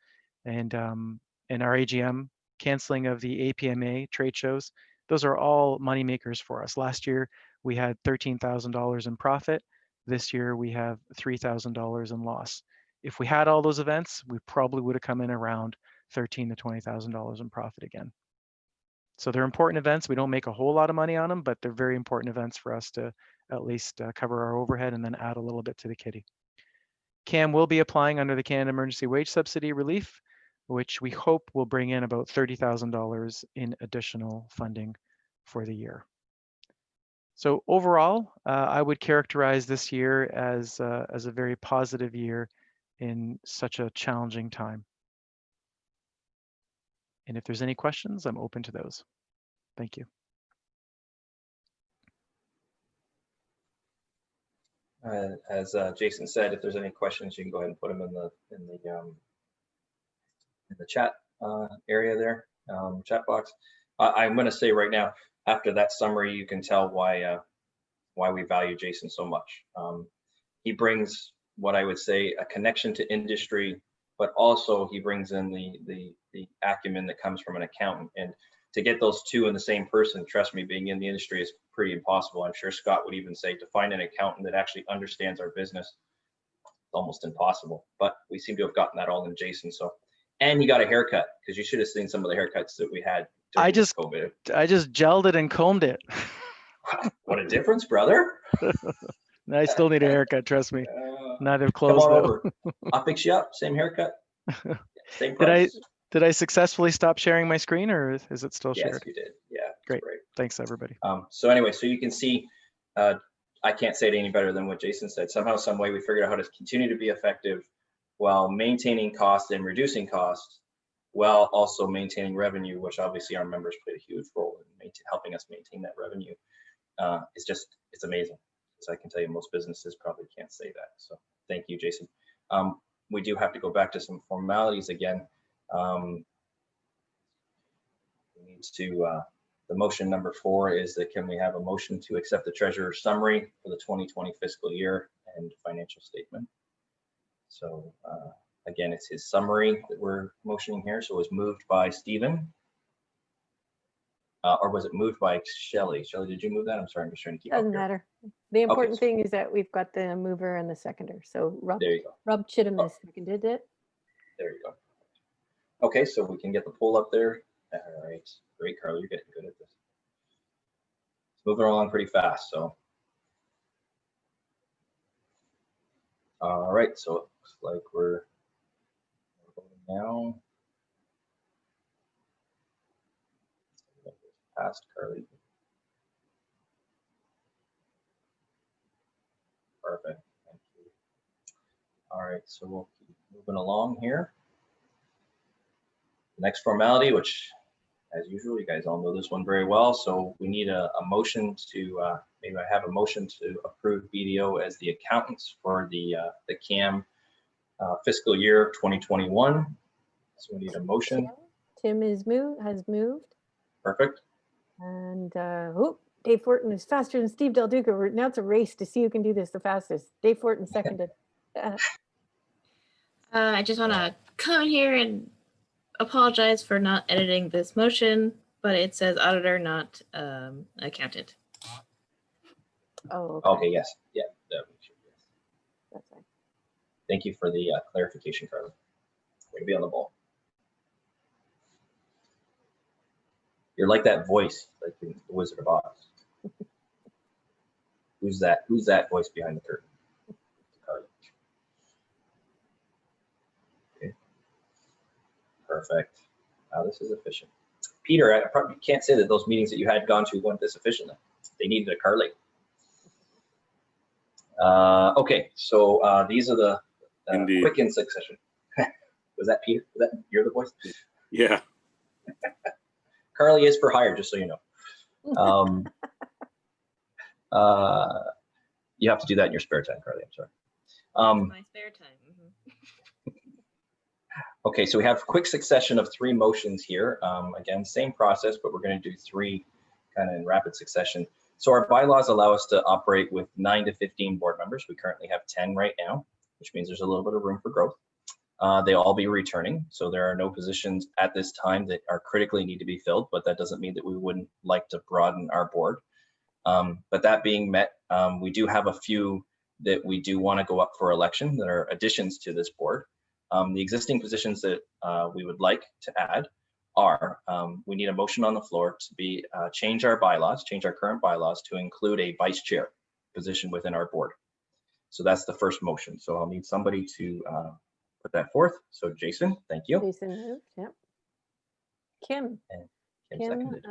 and our AGM, canceling of the APMA trade shows. Those are all money makers for us. Last year, we had $13,000 in profit. This year, we have $3,000 in loss. If we had all those events, we probably would have come in around $13,000 to $20,000 in profit again. So they're important events. We don't make a whole lot of money on them, but they're very important events for us to at least cover our overhead and then add a little bit to the kitty. CAMM will be applying under the Canada Emergency Wage Subsidy Relief, which we hope will bring in about $30,000 in additional funding for the year. So overall, I would characterize this year as a very positive year in such a challenging time. And if there's any questions, I'm open to those. Thank you. As Jason said, if there's any questions, you can go ahead and put them in the chat area there, chat box. I'm going to say right now, after that summary, you can tell why we value Jason so much. He brings what I would say a connection to industry, but also he brings in the acumen that comes from an accountant. And to get those two in the same person, trust me, being in the industry pretty impossible. I'm sure Scott would even say to find an accountant that actually understands our business, it's almost impossible. But we seem to have gotten that all in Jason. So, and he got a haircut, because you should have seen some of the haircuts that we had during COVID. I just gelled it and combed it. What a difference, brother. I still need a haircut, trust me. Not have Come clothes on though. over. I'll fix you up. Same haircut. Same price. Did I successfully stop sharing my screen, or is it still Yes, shared? you did. Yeah, Great. Thanks, everybody. So anyway, so you can see, I can't say it any better than what Jason said. Somehow, some way, we figured out how to continue to be effective while maintaining costs and reducing costs, while also maintaining revenue, which obviously our members played a huge role in helping us maintain that revenue. It's amazing. So I can tell you most businesses probably can't say that. So thank you, Jason. We do have to go back to some formalities again. We need to, the motion number 4 is that can we have a motion to accept the treasurer's summary for the 2020 fiscal year and financial statement? So again, it's his summary that we're motioning here. So it was moved by Stephen. Or was it moved by Shelley? Shelley, did you move that? I'm sorry, I'm just trying to keep up Doesn't here. matter. The important so- thing is that we've got the mover and the seconder. So Rob There you go. Chittum has seconded it. There you go. Okay, so we can get the poll up there. All right, great, Carl, you're getting good at this. It's moving along pretty fast, so. All right, so it looks like we're voting now. Past Carly. Perfect, thank you. All right, so we'll keep moving along here. Next formality, which as usual, you guys all know this one very well. So we need a motion to, maybe I have a motion to approve BDO as the accountants for the CAMM fiscal year 2021. So we need a motion. Tim has moved. Perfect. And Dave Fortin is faster than Steve Del Duca. Now it's a race to see who can do this the fastest. Dave Fortin seconded. I just want to come in here and apologize for not editing this motion, but it says auditor, not accountant. Oh, Okay, yes. Yeah, that we should, yes. That's fine. Thank you for the clarification, Carly. Way to be on the ball. You're like that voice, like in The Wizard of Oz. Who's that? Who's that voice behind the curtain? Carly. Okay. Perfect. Wow, this is efficient. Peter, I probably can't say that those meetings that you had gone to went this efficiently. They needed a Carly. Okay, so these are the quick in succession. Was that Peter? Was that you're the voice? Yeah. Carly is for hire, just so you know. You have to do that in your spare time, Carly. I'm sorry. My spare time. Okay, so we have quick succession of 3 motions here. Again, same process, but we're going to do 3 kind of in rapid succession. So our bylaws allow us to operate with 9 to 15 board members. We currently have 10 right now, which means there's a little bit of room for growth. They all be returning, so there are no positions at this time that are critically need to be filled, but that doesn't mean that we wouldn't like to broaden our board. But that being met, we do have a few that we do want to go up for election that are additions to this board. The existing positions that we would like to add are, we need a motion on the floor to be change our bylaws, change our current bylaws to include a vice chair position within our board. So that's the first motion. So I'll need somebody to put that forth. So Jason, thank you. Jason moved, yep. Kim seconded.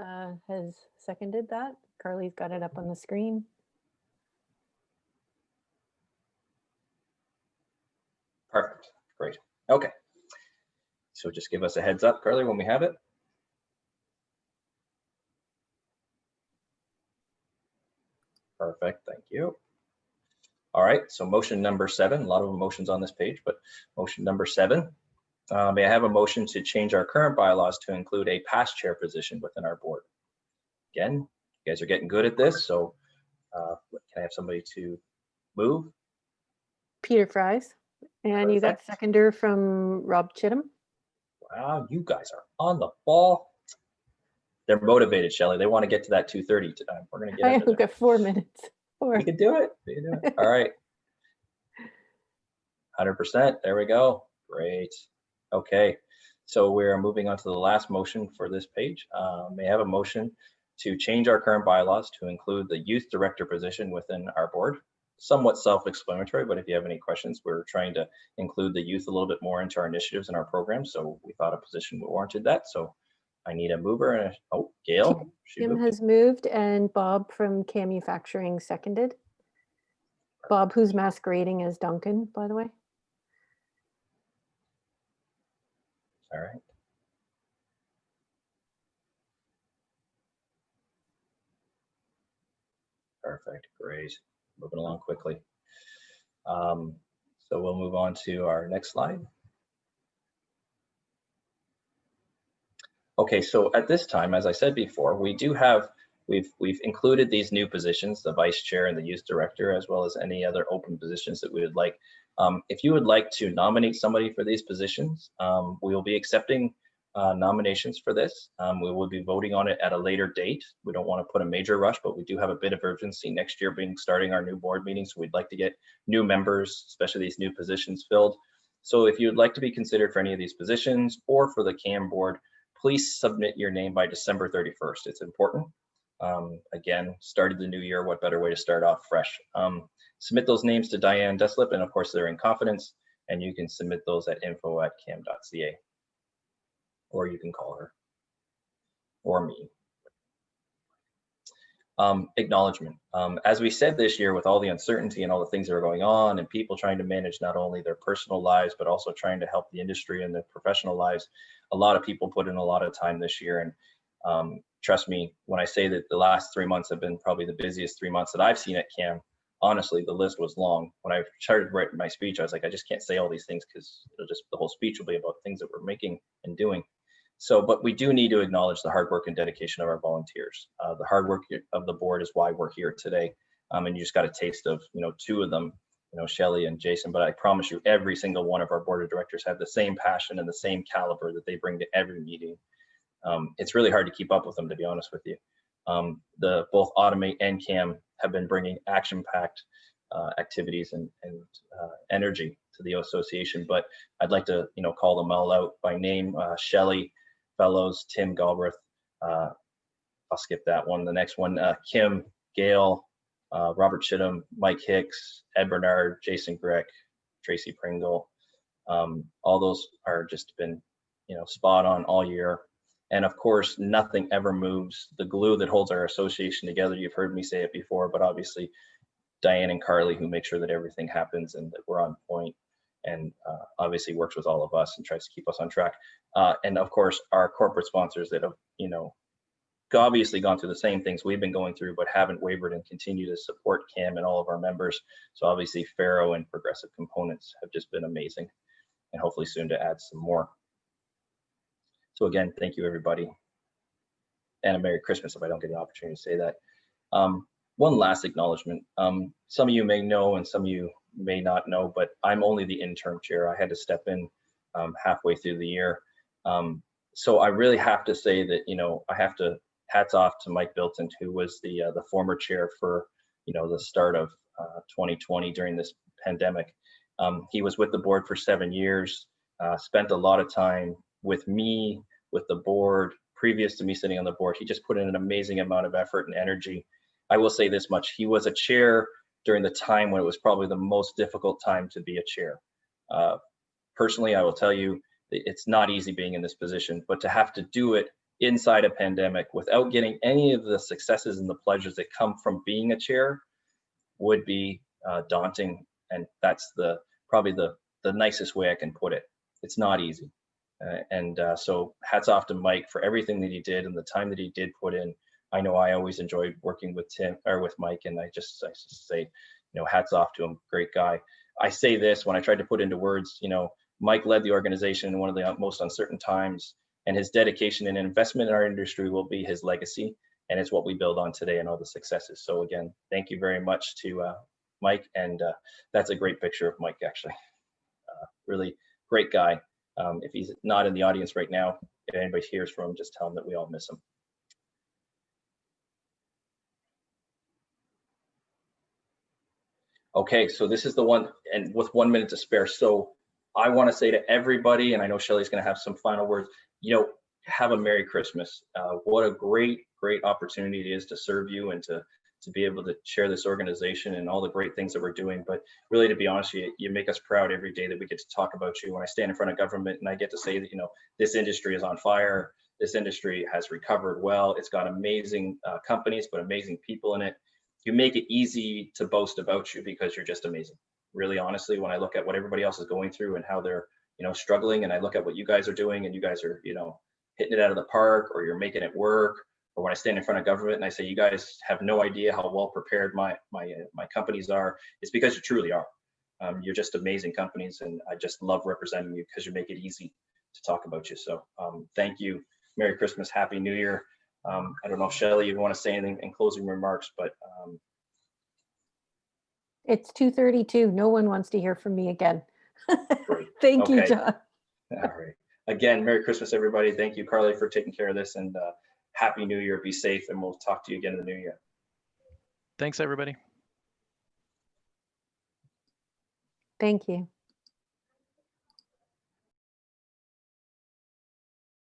has seconded that. Carly's got it up on the screen. Perfect, great. Okay. So just give us a heads up, Carly, when we have it. Perfect, thank you. All right, so motion number 7, a lot of motions on this page, but motion number 7. May I have a motion to change our current bylaws to include a past chair position within our board? Again, you guys are getting good at this, so can I have somebody to move? Peter Fries. And you got Perfect. seconder from Rob Chittum. Wow, you guys are on the ball. They're motivated, Shelley. They want to get to that 2:30 time. We're going to get I into have there. got 4 minutes. You can do it. You can do it. All right. 100%. There we go. Great. Okay. So we're moving on to the last motion for this page. May I have a motion to change our current bylaws to include the youth director position within our board? Somewhat self-explanatory, but if you have any questions, we're trying to include the youth a little bit more into our initiatives and our programs. So we thought a position warranted that. So I need a mover and oh, Gail. Kim has moved and Bob from CAMM Manufacturing seconded. Bob, who's masquerading as Duncan, by the way. All right. Perfect. Great. Moving along quickly. So we'll move on to our next slide. Okay, so at this time, as I said before, we do have, we've included these new positions, the vice chair and the youth director, as well as any other open positions that we would like. If you would like to nominate somebody for these positions, we will be accepting nominations for this. We will be voting on it at a later date. We don't want to put a major rush, but we do have a bit of urgency next year being starting our new board meeting. So we'd like to get new members, especially these new positions filled. So if you would like to be considered for any of these positions or for the CAMM board, please submit your name by December 31st. It's important. Again, started the new year, what better way to start off fresh? Submit those names to Diane Deslip, and of course they're in confidence, and you can submit those at info@camm.ca. Or you can call her or me. Acknowledgement. As we said this year, with all the uncertainty and all the things that are going on and people trying to manage not only their personal lives, but also trying to help the industry and their professional lives, a lot of people put in a lot of time this year. And trust me, when I say that the last 3 months have been probably the busiest 3 months that I've seen at CAMM, honestly, the list was long. When I started writing my speech, I was like, I just can't say all these things because the whole speech will be about things that we're making and doing. So, but we do need to acknowledge the hard work and dedication of our volunteers. The hard work of the board is why we're here today. And you just got a taste of, two of them, Shelley and Jason, but I promise you every single one of our board of directors have the same passion and the same caliber that they bring to every meeting. It's really hard to keep up with them, to be honest with you. Both Automate and CAMM have been bringing action-packed activities and energy to the association, but I'd like to, call them all out by name. Shelley Fellows, Tim Galbraith, I'll skip that one. The next one, Kim, Gail, Robert Chittum, Mike Hicks, Ed Bernard, Jason Greck, Tracy Pringle. All those are just been, spot on all year. And of course, nothing ever moves the glue that holds our association together. You've heard me say it before, but obviously Diane and Carly, who make sure that everything happens and that we're on point, and obviously works with all of us and tries to keep us on track. And of course, our corporate sponsors that have, obviously gone through the same things we've been going through, but haven't wavered and continue to support CAMM and all of our members. So obviously Faro and Progressive Components have just been amazing, and hopefully soon to add some more. So again, thank you everybody. And a Merry Christmas if I don't get the opportunity to say that. One last acknowledgement. Some of you may know and some of you may not know, but I'm only the interim chair. I had to step in halfway through the year. So I really have to say that, I have to hats off to Mike Bilton, who was the former chair for, the start of 2020 during this pandemic. He was with the board for 7 years, spent a lot of time with me, with the board, previous to me sitting on the board. He just put in an amazing amount of effort and energy. I will say this much, he was a chair during the time when it was probably the most difficult time to be a chair. Personally, I will tell you, it's not easy being in this position, but to have to do it inside a pandemic without getting any of the successes and the pleasures that come from being a chair would be daunting. And that's probably the nicest way I can put it. It's not easy. So hats off to Mike for everything that he did and the time that he did put in. I know I always enjoyed working with Mike, and I just say, hats off to him, great guy. I say this when I tried to put into words, Mike led the organization in one of the most uncertain times, and his dedication and investment in our industry will be his legacy, and it's what we build on today and all the successes. So again, thank you very much to Mike, and that's a great picture of Mike, actually. Really great guy. If he's not in the audience right now, if anybody hears from him, just tell him that we all miss him. Okay, so this is the one, and with 1 minute to spare. So I want to say to everybody, and I know Shelly's going to have some final words, have a Merry Christmas. What a great, great opportunity it is to serve you and to be able to share this organization and all the great things that we're doing. But really, to be honest, you make us proud every day that we get to talk about you. When I stand in front of government and I get to say that, this industry is on fire, this industry has recovered well, it's got amazing companies, but amazing people in it. You make it easy to boast about you because you're just amazing. Really, honestly, when I look at what everybody else is going through and how they're, struggling, and I look at what you guys are doing, and you guys are, hitting it out of the park, or you're making it work, or when I stand in front of government and I say, you guys have no idea how well prepared my companies are, it's because you truly are. You're just amazing companies, and I just love representing you because you make it easy to talk about you. So thank you. Merry Christmas, Happy New Year. I don't know if Shelly, you want to say anything in closing remarks, but It's 2:32. No one wants to hear from me again. great. Thank you, Okay. John. All right. Again, Merry Christmas, everybody. Thank you, Carly, for taking care of this, and Happy New Year. Be safe, and we'll talk to you again in the new year. Thanks, everybody. Thank you.